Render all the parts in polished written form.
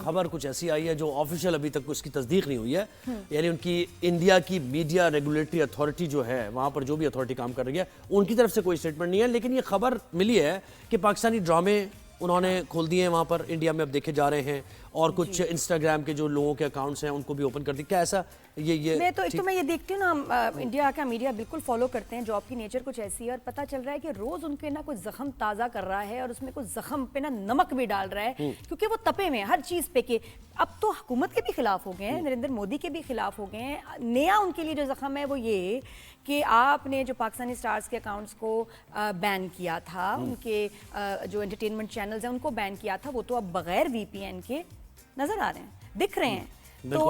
खबर कुछ ऐसी आई है जो ऑफिशियल अभी तक उसकी तस्दीक नहीं हुई है, यानी उनकी इंडिया की मीडिया रेगुलेटरी अथॉरिटी जो है, वहाँ पर जो भी अथॉरिटी काम कर रही है, उनकी तरफ से कोई स्टेटमेंट नहीं है। लेकिन ये खबर मिली है कि पाकिस्तानी ड्रामे उन्होंने खोल दिए हैं वहाँ पर इंडिया में, अब देखे जा रहे हैं, और कुछ इंस्टाग्राम के जो लोगों के अकाउंट्स हैं उनको भी ओपन कर दिए। क्या ऐसा ये मैं तो एक तो मैं ये देखती हूँ ना, इंडिया का मीडिया बिल्कुल फॉलो करते हैं, जॉब की नेचर कुछ ऐसी है और पता चल रहा है कि रोज उनके ना कोई जख्म ताज़ा कर रहा है और उसमें कुछ जख्म पे ना नमक भी डाल रहा है, क्योंकि वो तपे में हर चीज़ पे के अब तो हुकूमत के भी खिलाफ हो गए हैं, नरेंद्र मोदी के भी खिलाफ हो गए हैं। नया उनके लिए जो जख्म है वो ये कि आपने जो पाकिस्तानी स्टार्स के अकाउंट्स को बैन किया था, उनके जो एंटरटेनमेंट चैनल्स हैं उनको बैन किया था, वो तो अब बगैर VPN के नजर आ रहे हैं, दिख रहे हैं। तो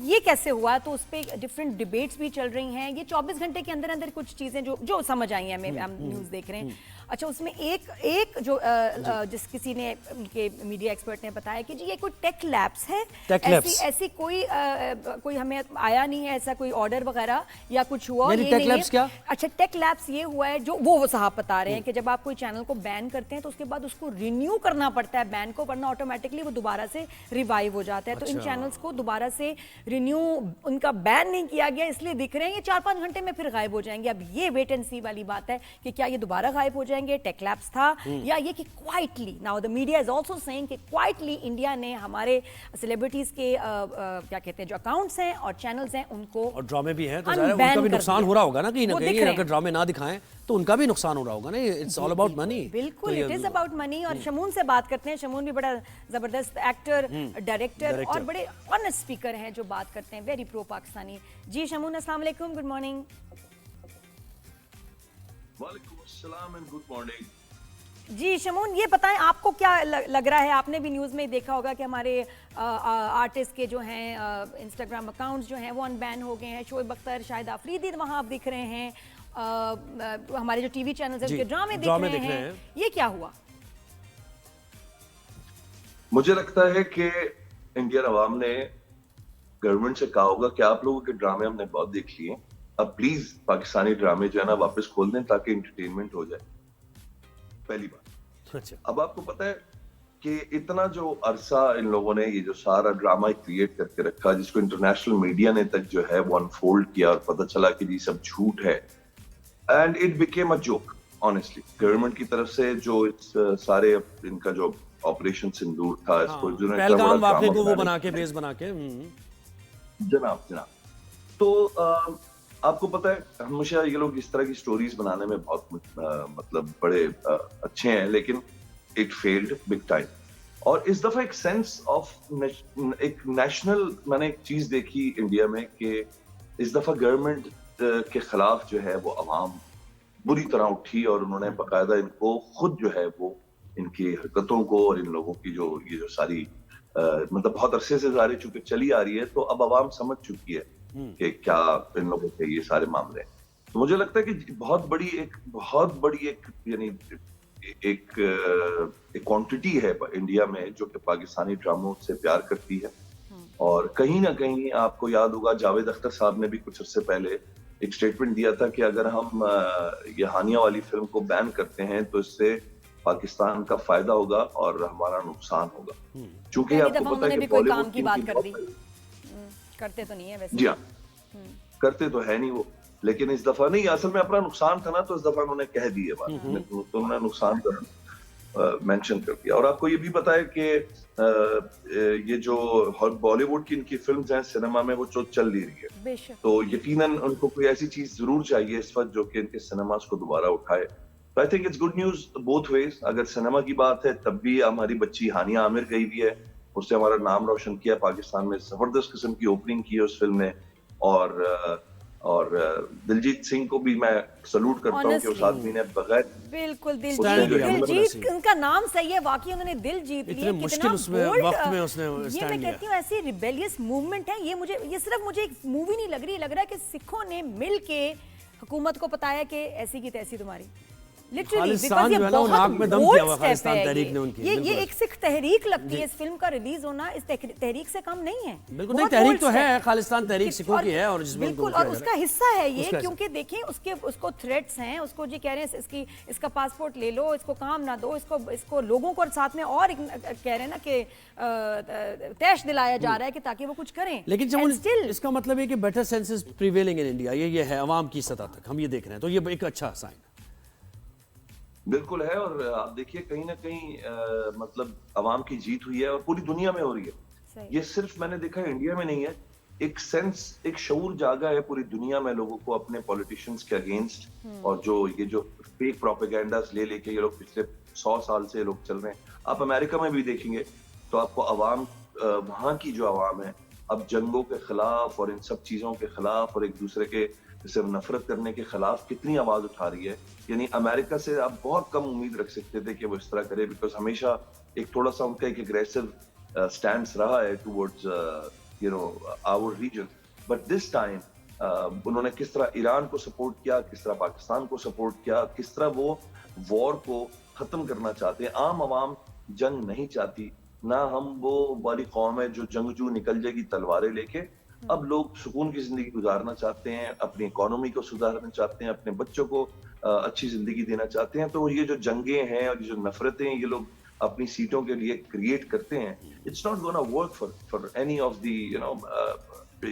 ये कैसे हुआ? तो उस पर डिफरेंट डिबेट्स भी चल रही हैं। ये 24 घंटे के अंदर अंदर कुछ चीज़ें जो समझ आई हैं, हम न्यूज़ देख रहे हैं। अच्छा, उसमें एक जो जिस किसी ने उनके मीडिया एक्सपर्ट ने बताया कि जी ये कोई टेक लैब्स है, ऐसी कोई हमें आया नहीं है ऐसा कोई ऑर्डर वगैरह या कुछ हुआ ये नहीं है। क्या? अच्छा, टेक लैब्स ये हुआ है जो वो साहब बता रहे हैं कि जब आप कोई चैनल को बैन करते हैं तो उसके बाद उसको रिन्यू करना पड़ता है बैन को, वरना ऑटोमेटिकली वो दोबारा से रिवाइव हो जाता है। तो इन चैनल्स को दोबारा से रिन्यू उनका बैन नहीं किया गया, इसलिए दिख रहे हैं ये 4-5 घंटे में फिर गायब हो जाएंगे। अब ये वेट एंड सी वाली बात है कि क्या ये दोबारा गायब हो जाएंगे, टेक लैब्स था, या ये कि quietly, now the media is also saying कि क्वाइटली इंडिया ने हमारे सेलिब्रिटीज के क्या कहते हैं जो अकाउंट्स हैं और चैनल्स हैं उनको, और ड्रामे भी हैं, तो उनका भी नुकसान हो रहा होगा ना, कहीं ना कहीं अगर ड्रामे ना दिखाएं तो उनका भी नुकसान हो रहा होगा ना। It's all about money. बिल्कुल, इट इज अबाउट मनी। और शमून से बात करते हैं। शमून भी बड़ा जबरदस्त एक्टर, डायरेक्टर और बड़े ऑनेस्ट स्पीकर हैं जो बात करते हैं, वेरी प्रो पाकिस्तानी। जी शमून, अस्सलाम वालेकुम, गुड मॉर्निंग। वालेकुम अस्सलाम एंड गुड मॉर्निंग। जी शमून, ये बताएं आपको क्या लग रहा है? आपने भी न्यूज़ में देखा होगा कि हमारे आर्टिस्ट के जो हैं इंस्टाग्राम अकाउंट्स जो हैं वो अनबैन हो गए हैं। शोएब अख्तर, शाहिद आफरीदी वहाँ आप दिख रहे हैं, हमारे जो टीवी चैनल्स हैं उनके ड्रामे दिख रहे हैं। ये क्या हुआ? मुझे लगता है कि इंडियन अवाम ने गवर्नमेंट से कहा होगा कि आप लोगों के ड्रामे हमने बहुत देख लिए, अब प्लीज पाकिस्तानी ड्रामे जो है ना वापस खोल दें ताकि एंटरटेनमेंट हो जाए, पहली बात। अच्छा, अब आपको पता है कि इतना जो अरसा इन लोगों ने ये जो सारा ड्रामा क्रिएट करके रखा, जिसको इंटरनेशनल मीडिया ने तक जो है वो अनफोल्ड किया और पता चला कि जी सब झूठ है, and it became a joke honestly. Government की तरफ से जो इस सारे इनका जो ऑपरेशन सिंदूर था, इसको जो पहलगाम वाक़े को वो बना के बेस बना के जनाब तो आपको पता है हमेशा ये लोग इस तरह की स्टोरीज बनाने में बहुत मतलब बड़े अच्छे हैं, लेकिन इट फेल्ड बिग टाइम। और इस दफा एक सेंस ऑफ एक नेशनल, मैंने एक चीज देखी इंडिया में कि इस दफा गवर्नमेंट के खिलाफ जो है वो अवाम बुरी तरह उठी और उन्होंने बाकायदा इनको खुद जो है वो इनकी हरकतों को और इन लोगों की जो ये जो सारी मतलब बहुत अरसे से जारी चुके चली आ रही है, तो अब अवाम समझ चुकी है कि क्या इन लोगों के ये सारे मामले। तो मुझे लगता है कि बहुत बड़ी एक यानी एक क्वांटिटी है इंडिया में जो कि पाकिस्तानी ड्रामों से प्यार करती है। और कहीं ना कहीं आपको याद होगा जावेद अख्तर साहब ने भी कुछ अर्से पहले एक स्टेटमेंट दिया था कि अगर हम ये हानिया वाली फिल्म को बैन करते हैं तो इससे पाकिस्तान का फायदा होगा और हमारा नुकसान होगा। चूंकि आपको पता है कि बॉलीवुड की बात कर दी, करते तो नहीं है वैसे। जी हाँ, करते तो है नहीं वो, लेकिन इस दफा नहीं, असल में अपना नुकसान था ना, तो इस दफा उन्होंने कह दी है बात, तो उन्होंने नुकसान मेंशन कर दिया। और आपको ये भी पता है कि ये जो बॉलीवुड की इनकी फिल्म्स हैं सिनेमा में वो चल नहीं रही है, तो यकीनन उनको कोई ऐसी चीज जरूर चाहिए इस वक्त जो कि इनके सिनेमास को दोबारा उठाए। तो I think it's good news both ways. अगर सिनेमा की बात है तब भी हमारी बच्ची हानिया आमिर गई भी है, उससे हमारा नाम रोशन किया, पाकिस्तान में जबरदस्त किस्म की ओपनिंग की है उस फिल्म ने। और दिलजीत सिंह को भी मैं सलूट करता हूँ कि उस आदमी ने बगैर बिल्कुल दिलजीत उनका नाम सही है, वाकई उन्होंने दिल जीत लिया, मुश्किल वक्त में उसने ये मैं कहती हूँ ऐसी रिबेलियस मूवमेंट है ये सिर्फ मुझे एक मूवी नहीं लग रही, लग रहा है कि सिखों ने मिल के हुकूमत को बताया कि ऐसी की तैसी तुम्हारी। लिटरली खालिस्तान बिकॉज़ ये जो है ना, वो बहुत नाक में दम bold किया हुआ step खालिस्तान है तहरीक ने उनकी, ये बिल्कुल। एक सिख तहरीक लगती है, इस फिल्म का रिलीज होना इस तहरीक से कम नहीं है। बिल्कुल नहीं, बहुत तहरीक bold तो है, step। खालिस्तान तहरीक सिखों की है और जिसमें उनको बिल्कुल, और किया जा उसका रहा है। हिस्सा है ये, उसका हिस्सा। क्योंकि देखिए उसको थ्रेट्स हैं, उसको जी कह रहे हैं इसका पासपोर्ट ले लो, इसको काम ना दो, इसको लोगों को साथ में और कह रहे हैं ना कि तैश दिलाया जा रहा है कि ताकि वो कुछ करें। लेकिन जब And still, इसका मतलब है कि better senses prevailing in India, ये है अवाम की सतह तक हम ये देख रहे हैं, तो ये एक अच्छा साइन है। बिल्कुल है। और आप देखिए कहीं ना कहीं मतलब अवाम की जीत हुई है और पूरी दुनिया में हो रही है। सही। ये सिर्फ मैंने देखा है इंडिया में नहीं है, एक सेंस, एक शऊर जागा है पूरी दुनिया में लोगों को अपने पॉलिटिशियंस के अगेंस्ट। और जो फेक प्रोपेगेंडास ले लेके ये लोग पिछले 100 साल से लोग चल रहे हैं। आप अमेरिका में भी देखेंगे तो आपको अवाम, वहां की जो अवाम है अब जंगों के खिलाफ और इन सब चीजों के खिलाफ और एक दूसरे के से नफरत करने के खिलाफ कितनी आवाज उठा रही है। यानी अमेरिका से आप बहुत कम उम्मीद रख सकते थे कि वो इस तरह करे, बिकॉज हमेशा एक थोड़ा सा उनका एक एग्रेसिव स्टैंड रहा है towards our region. But this time उन्होंने किस तरह ईरान को सपोर्ट किया, किस तरह पाकिस्तान को सपोर्ट किया, किस तरह वो वॉर को खत्म करना चाहते हैं। आम आवाम जंग नहीं चाहती, ना हम वो वाली कौम है जो जंगजू निकल जाएगी तलवारें लेके। अब लोग सुकून की जिंदगी गुजारना चाहते हैं, अपनी इकोनॉमी को सुधारना चाहते हैं, अपने बच्चों को अच्छी जिंदगी देना चाहते हैं। तो ये जो जंगें हैं और ये जो नफरतें ये लोग अपनी सीटों के लिए क्रिएट करते हैं, it's not gonna work for any of the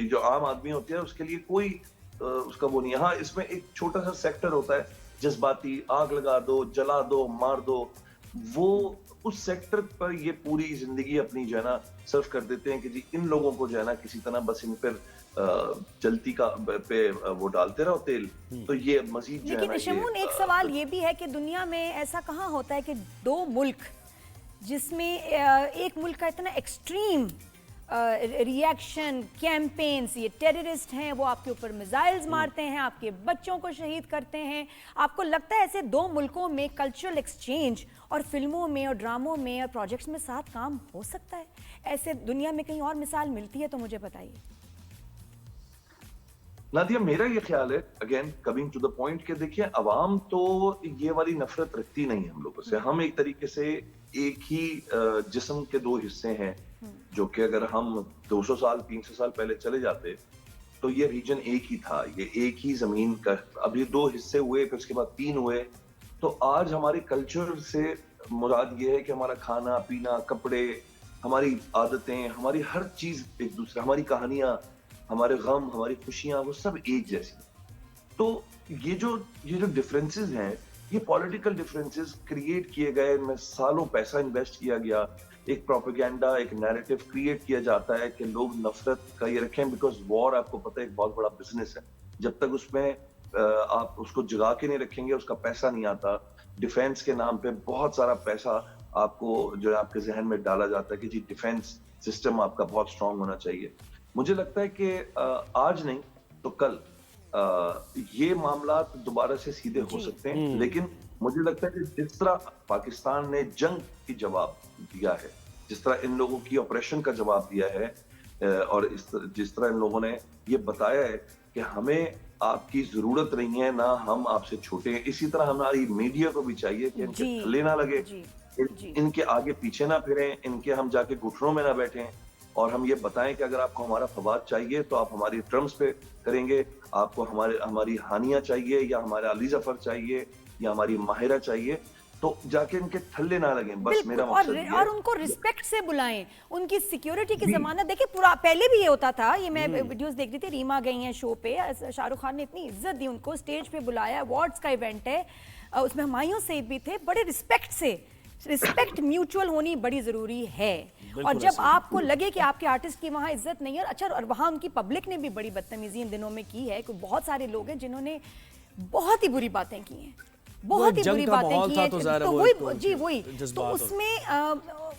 जो आम आदमी होते हैं उसके लिए कोई उसका वो नहीं है। हाँ, इसमें एक छोटा सा सेक्टर होता है जज्बाती, आग लगा दो, जला दो, मार दो, वो उस सेक्टर पर ये पूरी जिंदगी अपनी जो है ना सर्व कर देते हैं कि जी इन लोगों को जो है ना किसी तरह बस इन पर जलती का पे वो डालते रहो तेल, तो ये मजीद जो है लेकिन ना शमून, एक सवाल ये भी है कि दुनिया में ऐसा कहाँ होता है कि दो मुल्क जिसमें एक मुल्क का इतना एक्सट्रीम रिएक्शन कैंपेन्स, ये टेररिस्ट हैं, वो आपके ऊपर मिसाइल्स मारते हैं, आपके बच्चों को शहीद करते हैं। आपको लगता है ऐसे दो मुल्कों में कल्चरल एक्सचेंज और फिल्मों में और ड्रामों में और प्रोजेक्ट्स में साथ काम हो सकता है? ऐसे दुनिया में कहीं और मिसाल मिलती है तो मुझे बताइए। नादिया, मेरा ये ख्याल है, again coming to the point, कि देखिए अवाम तो ये वाली नफरत रखती नहीं है हम लोगों से। हम एक तरीके से एक ही जिस्म के दो हिस्से हैं, जो कि अगर हम 200 साल 300 साल पहले चले जाते तो ये रीजन एक ही था, ये एक ही जमीन का। अब ये दो हिस्से हुए, फिर उसके बाद 3 हुए। तो आज हमारे कल्चर से मुराद ये है कि हमारा खाना पीना, कपड़े, हमारी आदतें, हमारी हर चीज एक दूसरे, हमारी कहानियां, हमारे गम, हमारी खुशियां, वो सब एक जैसी। तो ये जो डिफरेंसेस हैं, ये पॉलिटिकल डिफरेंसेस क्रिएट किए गए, इनमें सालों पैसा इन्वेस्ट किया गया, एक प्रोपेगेंडा, एक नैरेटिव क्रिएट किया जाता है कि लोग नफरत का ये रखें। बिकॉज वॉर, आपको पता है, एक बहुत बड़ा बिजनेस है। जब तक उसमें आप उसको जगा के नहीं रखेंगे, उसका पैसा नहीं आता। डिफेंस के नाम पे बहुत सारा पैसा आपको जो है आपके जहन में डाला जाता है कि जी डिफेंस सिस्टम आपका बहुत स्ट्रांग होना चाहिए। मुझे लगता है कि आज नहीं तो कल ये मामला दोबारा से सीधे हो सकते हैं। लेकिन मुझे लगता है कि जिस तरह पाकिस्तान ने जंग की जवाब दिया है, जिस तरह इन लोगों की ऑपरेशन का जवाब दिया है, और जिस तरह इन लोगों ने ये बताया है कि हमें आपकी जरूरत नहीं है, ना हम आपसे छोटे हैं, इसी तरह हमारी मीडिया को भी चाहिए कि इनके थल्ले ना लगे, इनके आगे पीछे ना फिरें, इनके हम जाके घुटनों में ना बैठें, और हम ये बताएं कि अगर आपको हमारा फवाद चाहिए तो आप हमारी टर्म्स पे करेंगे, आपको हमारी हानिया चाहिए या हमारा अली जफर चाहिए या हमारी माहिरा चाहिए, तो जाके इनके थल्ले ना लगें। बस मेरा मकसद ये है। और उनको रिस्पेक्ट से बुलाएं, उनकी सिक्योरिटी की जमानत। देखिए पूरा पहले भी ये होता था, ये मैं वीडियोस देख रही थी, रीमा गई हैं शो पे, शाहरुख खान ने इतनी इज्जत दी उनको, स्टेज पे बुलाया, अवार्ड्स का इवेंट है, उसमें हुमायूं सईद भी थे, बड़े रिस्पेक्ट से। रिस्पेक्ट म्यूचुअल होनी बड़ी जरूरी है। और जब आपको लगे कि आपके आर्टिस्ट की वहां इज्जत नहीं है, अच्छा, और वहां उनकी पब्लिक ने भी बड़ी बदतमीजी इन दिनों में की है, बहुत सारे लोग हैं जिन्होंने बहुत ही बुरी बातें की हैं, बहुत ही बुरी बातें की हैं। तो वही तो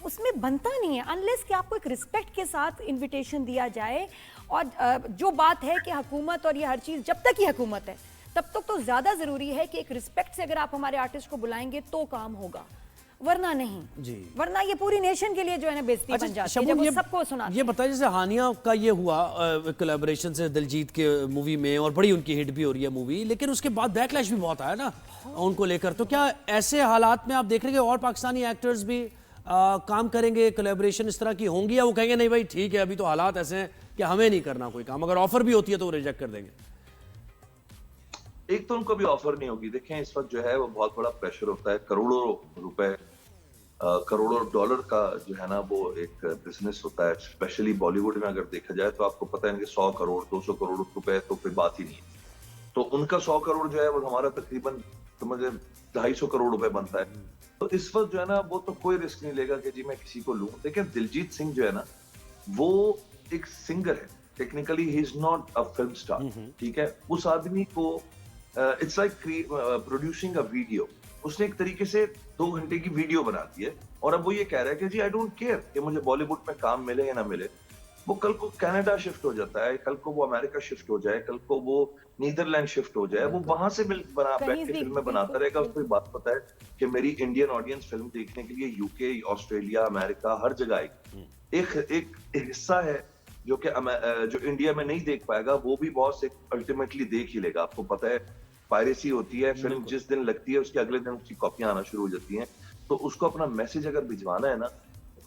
उसमें बनता नहीं है अनलेस कि आपको एक रिस्पेक्ट के साथ इनविटेशन दिया जाए। और जो बात है कि हुकूमत और ये हर चीज, जब तक ही हुकूमत है तब तक तो ज्यादा जरूरी है कि एक रिस्पेक्ट से अगर आप हमारे आर्टिस्ट को बुलाएंगे तो काम होगा। वरना नहीं जी। वरना ये पूरी नेशन के लिए जो है ना बेइज्जती बन जाती है शबून, जब वो ये सबको सुनाते ये बताइए जैसे हानिया का ये हुआ कोलैबोरेशन से दिलजीत के मूवी में, और बड़ी उनकी हिट भी हो रही है मूवी, लेकिन उसके बाद बैकलैश भी बहुत आया ना उनको लेकर। तो क्या ऐसे हालात में आप देख रहे हैं कि और पाकिस्तानी एक्टर्स भी काम करेंगे, कोलैबोरेशन इस तरह की होंगी, या वो कहेंगे नहीं भाई ठीक है अभी तो हालात ऐसे हैं कि हमें नहीं करना कोई काम, अगर ऑफर भी होती है तो वो रिजेक्ट कर देंगे? एक तो उनको भी ऑफर नहीं होगी। देखें इस वक्त जो है वो बहुत बड़ा प्रेशर होता है, करोड़ों रुपए करोड़ों डॉलर का जो है ना वो एक बिजनेस होता है। स्पेशली बॉलीवुड में अगर देखा जाए तो आपको पता है कि 100 करोड़ 200 करोड़ रुपए तो कोई बात ही नहीं है। तो उनका 100 करोड़ जो है वो हमारा तकरीबन समझे 250 करोड़ रुपए बनता है। तो इस वक्त जो है ना वो तो कोई रिस्क नहीं लेगा कि जी मैं किसी को लूं। देखिए दिलजीत सिंह जो है ना वो एक सिंगर है, technically he is not a film star, ठीक है। उस आदमी को it's like producing a video. उसने एक तरीके से 2 घंटे की वीडियो बना दी है और अब वो ये कह रहा है कि जी आई डोंट केयर कि मुझे बॉलीवुड में काम मिले या ना मिले। वो कल को कनाडा शिफ्ट हो जाता है, कल को वो अमेरिका शिफ्ट हो जाए, कल को वो नीदरलैंड शिफ्ट हो जाए, वो वहां से मिल बना बैठ के फिल्में बनाता रहेगा। उसको बात पता है कि मेरी इंडियन ऑडियंस फिल्म देखने के लिए यूके, ऑस्ट्रेलिया, अमेरिका हर जगह आएगी। एक हिस्सा है जो कि जो इंडिया में नहीं देख पाएगा, वो भी बॉस एक अल्टीमेटली देख ही लेगा। आपको पता है पायरेसी होती है, फिल्म जिस दिन लगती है उसके अगले दिन उसकी कॉपियां आना शुरू हो जाती हैं। तो उसको अपना मैसेज अगर भिजवाना है ना,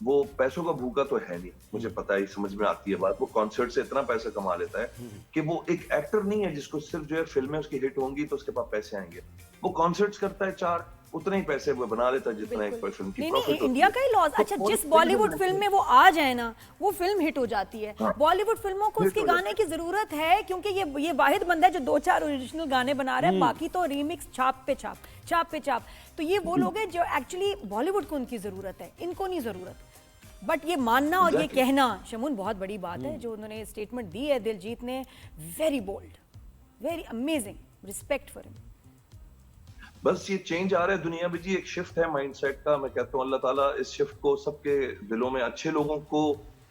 वो पैसों का भूखा तो है नहीं, मुझे पता है, समझ में आती है बात। वो कॉन्सर्ट से इतना पैसा कमा लेता है कि वो एक एक्टर नहीं है जिसको सिर्फ जो है फिल्में उसकी हिट होंगी तो उसके पास पैसे आएंगे। वो कॉन्सर्ट्स करता है 4, उतने ही पैसे वो बना लेता है जितना एक फिल्म की प्रॉफिट होती है। इंडिया का ही लॉस। अच्छा, जिस बॉलीवुड फिल्म में वो आ जाए ना वो फिल्म हिट हो जाती है। हाँ। बॉलीवुड फिल्मों को उसके गाने की जरूरत है क्योंकि ये वाहिद बंदा है जो 2-4 ओरिजिनल गाने बना रहा है, बाकी तो रीमिक्स छाप पे छाप। तो ये वो लोग हैं जो एक्चुअली बॉलीवुड को उनकी जरूरत है, इनको नहीं जरूरत। बट ये मानना और ये कहना शमून बहुत बड़ी बात है जो उन्होंने स्टेटमेंट दी है दिलजीत ने। Very bold, very amazing, respect for him. बस ये चेंज आ रहा है दुनिया में जी, एक शिफ्ट है माइंडसेट का। मैं कहता हूँ अल्लाह ताला इस शिफ्ट को सबके दिलों में, अच्छे लोगों को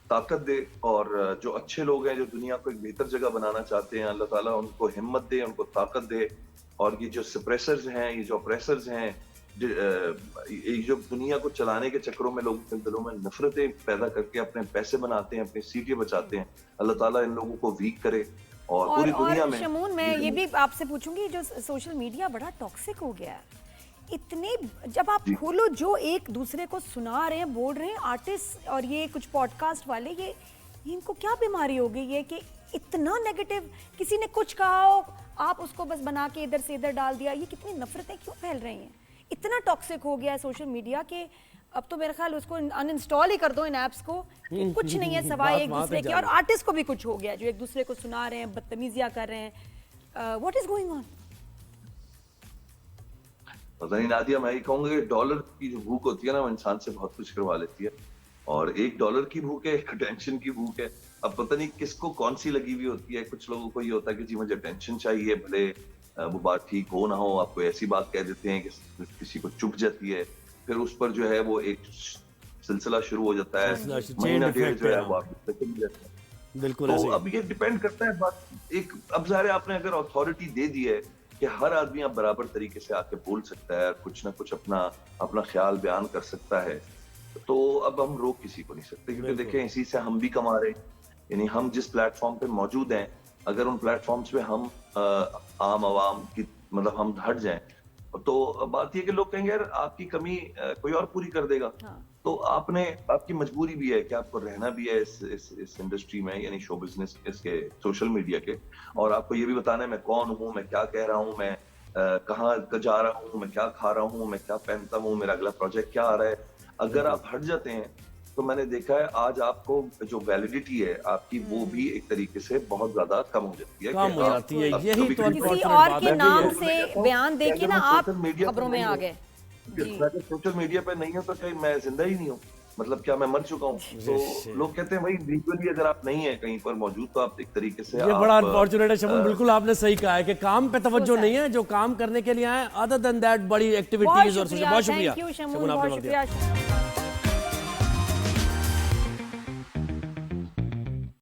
ताकत दे, और जो अच्छे लोग हैं जो दुनिया को एक बेहतर जगह बनाना चाहते हैं, अल्लाह ताला उनको हिम्मत दे, उनको ताकत दे। और ये जो सप्रेसर्स हैं, ये जो ऑपरेसर्स हैं, ये जो दुनिया को चलाने के चक्करों में लोगों के दिलों में नफरतें पैदा करके अपने पैसे बनाते हैं, अपनी सीटें बचाते हैं, अल्लाह ताला इन लोगों को वीक करे। और पूरी दुनिया में शमून, मैं ये भी आपसे पूछूंगी, जो सोशल मीडिया बड़ा टॉक्सिक हो गया है। इतने जब आप खोलो जो एक दूसरे को सुना रहे हैं, बोल रहे हैं आर्टिस्ट और ये कुछ पॉडकास्ट वाले, ये इनको क्या बीमारी हो गई है कि इतना नेगेटिव, किसी ने कुछ कहा हो आप उसको बस बना के इधर से इधर डाल दिया। ये कितनी नफरतें क्यों फैल रही हैं? इतना टॉक्सिक हो गया है सोशल मीडिया के अब तो मेरे ख्याल उसको अनइंस्टॉल ही कर दो इन ऐप्स को। कुछ नहीं है सवाल एक दूसरे के, और आर्टिस्ट को भी कुछ हो गया जो एक दूसरे को सुना रहे हैं, बदतमीजियां कर रहे हैं। What is going on? पता नहीं नादिया, मैं ये कहूंगा कि डॉलर की जो भूख होती है ना वो इंसान से बहुत कुछ करवा लेती है। और एक डॉलर की भूख है, एक अटेंशन की भूख है। अब पता नहीं किसको कौन सी लगी हुई होती है। कुछ लोगों को ये होता है कि जी मुझे अटेंशन चाहिए, भले वो बात ठीक हो ना हो, आपको ऐसी बात कह देते हैं कि किसी को चुभ जाती है, फिर उस पर जो है वो एक सिलसिला शुरू हो जाता है, महीना डेढ़ जो है वो आप बिल्कुल। तो अब ये डिपेंड करता है बात एक, अब ज़ाहिर है आपने अगर अथॉरिटी दे दी है कि हर आदमी आप बराबर तरीके से आके बोल सकता है, कुछ ना कुछ अपना ख्याल बयान कर सकता है, तो अब हम रोक किसी को नहीं सकते। क्योंकि देखें इसी से हम भी कमा रहे हैं। यानी हम जिस प्लेटफॉर्म पे मौजूद हैं, अगर उन प्लेटफॉर्म्स पे हम आम आवाम की मतलब हम हट जाएं, तो बात ये कि लोग कहेंगे यार आपकी कमी कोई और पूरी कर देगा। हाँ। तो आपकी मजबूरी भी है कि आपको रहना भी है इस इंडस्ट्री में, यानी शो बिजनेस, इसके सोशल मीडिया के, और आपको ये भी बताना है मैं कौन हूँ, मैं क्या कह रहा हूँ, मैं कहाँ जा रहा हूँ, मैं क्या खा रहा हूँ, मैं क्या पहनता हूँ, मेरा अगला प्रोजेक्ट क्या आ रहा है। अगर आप हट जाते हैं तो मैंने देखा है आज आपको जो वैलिडिटी है आपकी वो भी एक तरीके से बहुत ज्यादा कम हो जाती है। कम हो जाती है, यही तो किसी और के नाम से बयान देके ना आप खबरों में आ गए। सोशल मीडिया पे नहीं हो तो क्या मैं जिंदा ही नहीं हूँ? मतलब क्या मैं मर चुका हूँ? तो लोग कहते हैं भाई विजुअली अगर आप नहीं है कहीं पर मौजूद तो आप एक तरीके से ये बड़ा अनफॉर्चुनेट है शमून, बिल्कुल आपने सही कहा है कि काम पे तवज्जो नहीं है, जो काम करने के लिए आए, अदर देन दैट बड़ी एक्टिविटीज और बहुत शुक्रिया शमून, आपने वक्त दिया।